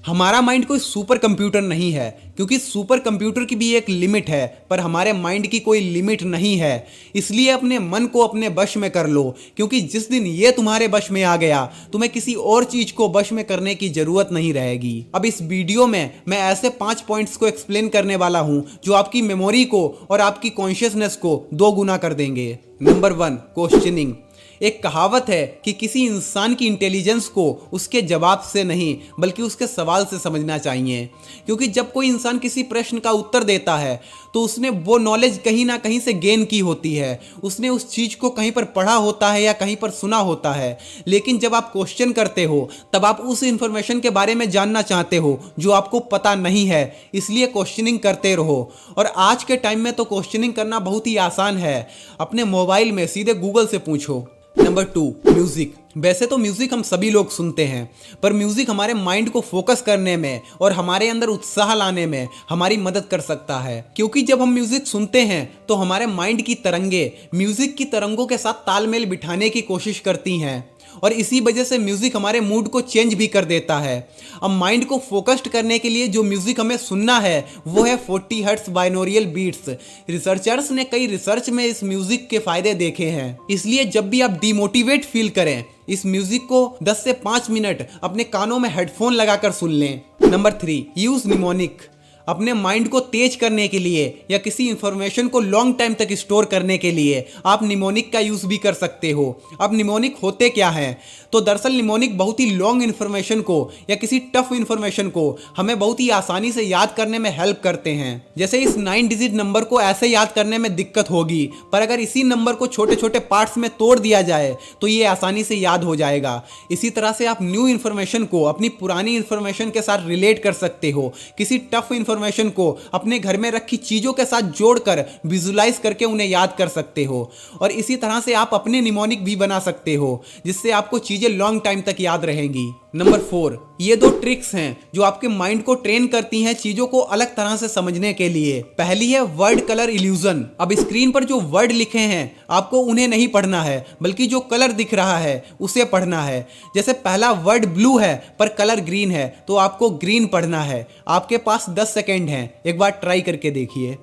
हमारा माइंड कोई super computer नहीं है, क्योंकि सुपर कंप्यूटर की भी एक लिमिट है, पर हमारे माइंड की कोई लिमिट नहीं है। इसलिए अपने मन को अपने वश में कर लो, क्योंकि जिस दिन ये तुम्हारे वश में आ गया, तुम्हें किसी और चीज को वश में करने की जरूरत नहीं रहेगी। अब इस वीडियो में मैं ऐसे 5 पॉइंट्स को एक्सप्लेन करने वाला हूं जो आपकी मेमोरी को और आपकी कॉन्शियसनेस को 2 गुना कर देंगे। Number 1, questioning. एक कहावत है कि किसी इंसान की इंटेलिजेंस को उसके जवाब से नहीं बल्कि उसके सवाल से समझना चाहिए, क्योंकि जब कोई इंसान किसी प्रश्न का उत्तर देता है तो उसने वो नॉलेज कहीं ना कहीं से गेन की होती है, उसने उस चीज़ को कहीं पर पढ़ा होता है या कहीं पर सुना होता है। लेकिन जब आप क्वेश्चन करते हो तब आप उस इंफॉर्मेशन के बारे में जानना चाहते हो जो आपको पता नहीं है, इसलिए क्वेश्चनिंग करते रहो। और आज के टाइम में तो क्वेश्चनिंग करना बहुत ही आसान है, अपने मोबाइल में सीधे गूगल से पूछो। Number 2, music. वैसे तो म्यूजिक हम सभी लोग सुनते हैं, पर म्यूजिक हमारे माइंड को फोकस करने में और हमारे अंदर उत्साह लाने में हमारी मदद कर सकता है, क्योंकि जब हम म्यूजिक सुनते हैं तो हमारे माइंड की तरंगे म्यूजिक की तरंगों के साथ तालमेल बिठाने की कोशिश करती हैं, और इसी वजह से म्यूजिक हमारे मूड को चेंज भी कर देता है। अब माइंड को फोकस्ड करने के लिए जो म्यूजिक हमें सुनना है वो है 40 हर्ट्ज बाइनोरियल बीट्स। रिसर्चर्स ने कई रिसर्च में इस म्यूजिक के फायदे देखे हैं, इसलिए जब भी आप डिमोटिवेट फील करें, इस म्यूजिक को 10 से 5 मिनट अपने कानों में हेडफोन लगाकर सुन लें। Number 3, use mnemonic. अपने माइंड को तेज करने के लिए या किसी इंफॉर्मेशन को लॉन्ग टाइम तक स्टोर करने के लिए आप निमोनिक का यूज़ भी कर सकते हो। अब निमोनिक होते क्या हैं? तो दरअसल निमोनिक बहुत ही लॉन्ग इन्फॉर्मेशन को या किसी टफ इन्फॉर्मेशन को हमें बहुत ही आसानी से याद करने में हेल्प करते हैं। जैसे इस 9 डिजिट नंबर को ऐसे याद करने में दिक्कत होगी, पर अगर इसी नंबर को छोटे छोटे पार्ट्स में तोड़ दिया जाए तो ये आसानी से याद हो जाएगा। इसी तरह से आप न्यू इन्फॉर्मेशन को अपनी पुरानी इन्फॉर्मेशन के साथ रिलेट कर सकते हो, किसी टफ इन्फॉर्मेशन को अपने घर में रखी चीजों के साथ जोड़कर विजुलाइज करके उन्हें याद कर सकते हो। और इसी तरह से आप अपने निमोनिक भी बना सकते हो, जिससे आपको चीजें लॉन्ग टाइम तक याद रहेंगी। नंबर 4, ये 2 ट्रिक्स हैं जो आपके माइंड को ट्रेन करती हैं चीजों को अलग तरह से समझने के लिए। पहली है वर्ड कलर इल्यूजन। अब स्क्रीन पर जो वर्ड लिखे हैं आपको उन्हें नहीं पढ़ना है, बल्कि जो कलर दिख रहा है उसे पढ़ना है। जैसे पहला वर्ड ब्लू है पर कलर ग्रीन है, तो आपको ग्रीन पढ़ना है। आपके पास 10 सेकेंड हैं, एक बार ट्राई करके देखिए।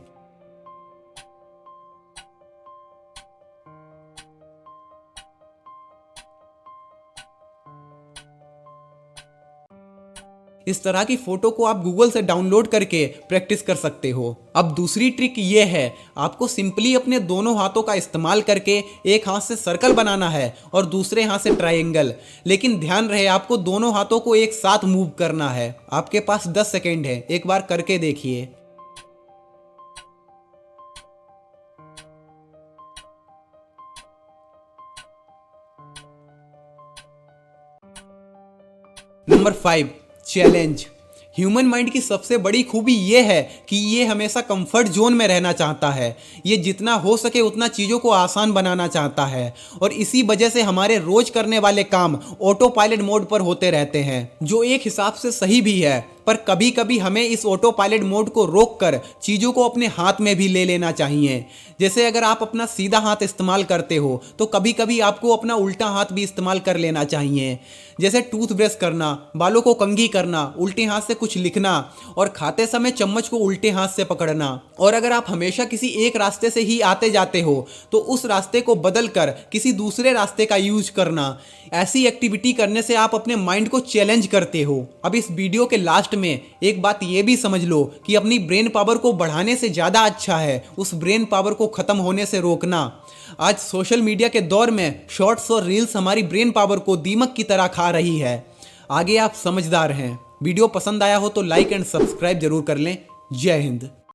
इस तरह की फोटो को आप गूगल से डाउनलोड करके प्रैक्टिस कर सकते हो। अब दूसरी ट्रिक ये है, आपको सिंपली अपने दोनों हाथों का इस्तेमाल करके एक हाथ से सर्कल बनाना है और दूसरे हाथ से ट्रायंगल। लेकिन ध्यान रहे, आपको दोनों हाथों को एक साथ मूव करना है। आपके पास 10 सेकेंड है, एक बार करके देखिए। Number 5, challenge. ह्यूमन माइंड की सबसे बड़ी खूबी यह है कि ये हमेशा कंफर्ट जोन में रहना चाहता है। ये जितना हो सके उतना चीज़ों को आसान बनाना चाहता है, और इसी वजह से हमारे रोज करने वाले काम ऑटो पायलट मोड पर होते रहते हैं, जो एक हिसाब से सही भी है। पर कभी कभी हमें इस ऑटो पायलट मोड को रोककर चीज़ों को अपने हाथ में भी ले लेना चाहिए। जैसे अगर आप अपना सीधा हाथ इस्तेमाल करते हो तो कभी कभी आपको अपना उल्टा हाथ भी इस्तेमाल कर लेना चाहिए। जैसे टूथब्रश करना, बालों को कंघी करना, उल्टे हाथ से कुछ लिखना और खाते समय चम्मच को उल्टे हाथ से पकड़ना। और अगर आप हमेशा किसी एक रास्ते से ही आते जाते हो तो उस रास्ते को बदलकर किसी दूसरे रास्ते का यूज करना। ऐसी एक्टिविटी करने से आप अपने माइंड को चैलेंज करते हो। अब इस वीडियो के लास्ट में एक बात ये भी समझ लो कि अपनी ब्रेन पावर को बढ़ाने से ज्यादा अच्छा है उस ब्रेन पावर को खत्म होने से रोकना। आज सोशल मीडिया के दौर में शॉर्ट्स और रील्स हमारी ब्रेन पावर को दीमक की तरह खा रही है। आगे आप समझदार हैं। वीडियो पसंद आया हो तो लाइक एंड सब्सक्राइब जरूर कर लें। जय हिंद।